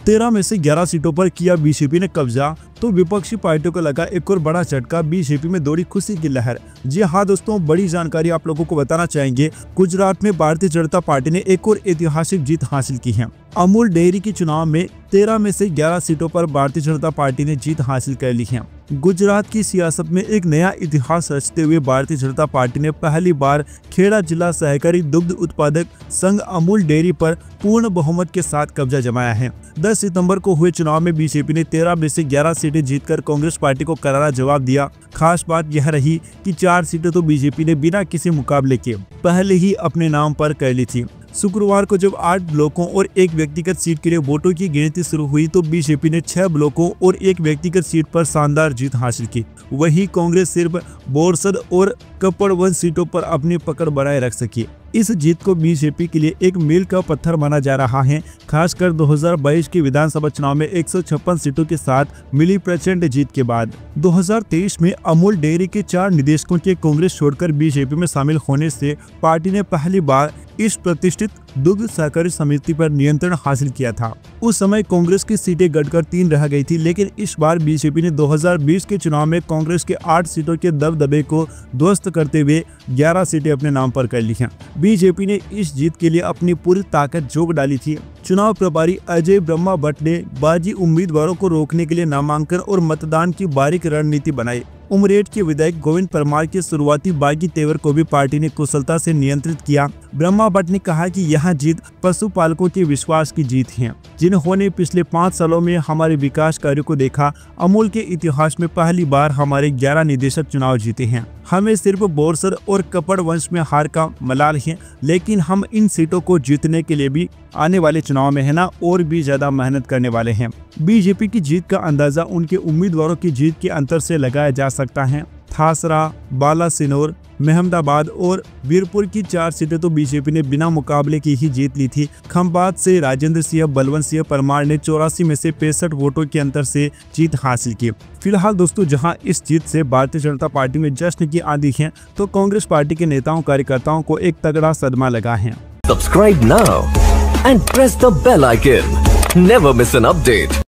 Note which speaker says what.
Speaker 1: 13 में से 11 सीटों पर किया बीजेपी ने कब्जा, तो विपक्षी पार्टियों को लगा एक और बड़ा झटका, बीजेपी में दौड़ी खुशी की लहर। जी हाँ दोस्तों, बड़ी जानकारी आप लोगों को बताना चाहेंगे। गुजरात में भारतीय जनता पार्टी ने एक और ऐतिहासिक जीत हासिल की है। अमूल डेयरी के चुनाव में 13 में से 11 सीटों पर भारतीय जनता पार्टी ने जीत हासिल कर ली है। गुजरात की सियासत में एक नया इतिहास रचते हुए भारतीय जनता पार्टी ने पहली बार खेड़ा जिला सहकारी दुग्ध उत्पादक संघ अमूल डेयरी पर पूर्ण बहुमत के साथ कब्जा जमाया है। 10 सितंबर को हुए चुनाव में बीजेपी ने 13 में से 11 सीटें जीतकर कांग्रेस पार्टी को करारा जवाब दिया। खास बात यह रही कि 4 सीटें तो बीजेपी ने बिना किसी मुकाबले के पहले ही अपने नाम पर कर ली थी। शुक्रवार को जब 8 ब्लॉकों और एक व्यक्तिगत सीट के लिए वोटों की गिनती शुरू हुई तो बीजेपी ने 6 ब्लॉकों और एक व्यक्तिगत सीट पर शानदार जीत हासिल की। वहीं कांग्रेस सिर्फ बोरसद और कपड़वंश सीटों पर अपनी पकड़ बनाए रख सकी। इस जीत को बीजेपी के लिए एक मील का पत्थर माना जा रहा है, खासकर 2022 के विधानसभा चुनाव में 156 सीटों के साथ मिली प्रचंड जीत के बाद। 2023 में अमूल डेयरी के 4 निदेशकों के कांग्रेस छोड़कर बीजेपी में शामिल होने से पार्टी ने पहली बार इस प्रतिष्ठित दुग्ध सहकारी समिति पर नियंत्रण हासिल किया था। उस समय कांग्रेस की सीटें घटकर 3 रह गई थी, लेकिन इस बार बीजेपी ने 2020 के चुनाव में कांग्रेस के 8 सीटों के दबदबे को ध्वस्त करते हुए 11 सीटें अपने नाम पर कर ली हैं। बीजेपी ने इस जीत के लिए अपनी पूरी ताकत झोंक डाली थी। चुनाव प्रभारी अजय ब्रह्मा भट्ट ने बागी उम्मीदवारों को रोकने के लिए नामांकन और मतदान की बारीक रणनीति बनाई। उमरेठ के विधायक गोविंद परमार के शुरुआती बागी तेवर को भी पार्टी ने कुशलता से नियंत्रित किया। ब्रह्मा भट्ट ने कहा कि यह जीत पशुपालकों के विश्वास की जीत है, जिन्होंने पिछले 5 सालों में हमारे विकास कार्यों को देखा। अमूल के इतिहास में पहली बार हमारे 11 निदेशक चुनाव जीते हैं। हमें सिर्फ बोरसद और कपड़वंश में हार का मलाल है, लेकिन हम इन सीटों को जीतने के लिए भी आने वाले चुनाव में है ना और भी ज्यादा मेहनत करने वाले हैं। बीजेपी की जीत का अंदाजा उनके उम्मीदवारों की जीत के अंतर से लगाया जा सकता है। थासरा, बालासिनोर, महमदाबाद और वीरपुर की 4 सीटें तो बीजेपी ने बिना मुकाबले की ही जीत ली थी। खंभात से राजेंद्र सिंह बलवंत सिंह परमार ने 84 में से 65 वोटों के अंतर से जीत हासिल की। फिलहाल दोस्तों, जहां इस जीत से भारतीय जनता पार्टी में जश्न की आंधी है, तो कांग्रेस पार्टी के नेताओं कार्यकर्ताओं को एक तगड़ा सदमा लगा है।
Speaker 2: Subscribe now and press the bell icon. Never miss an update.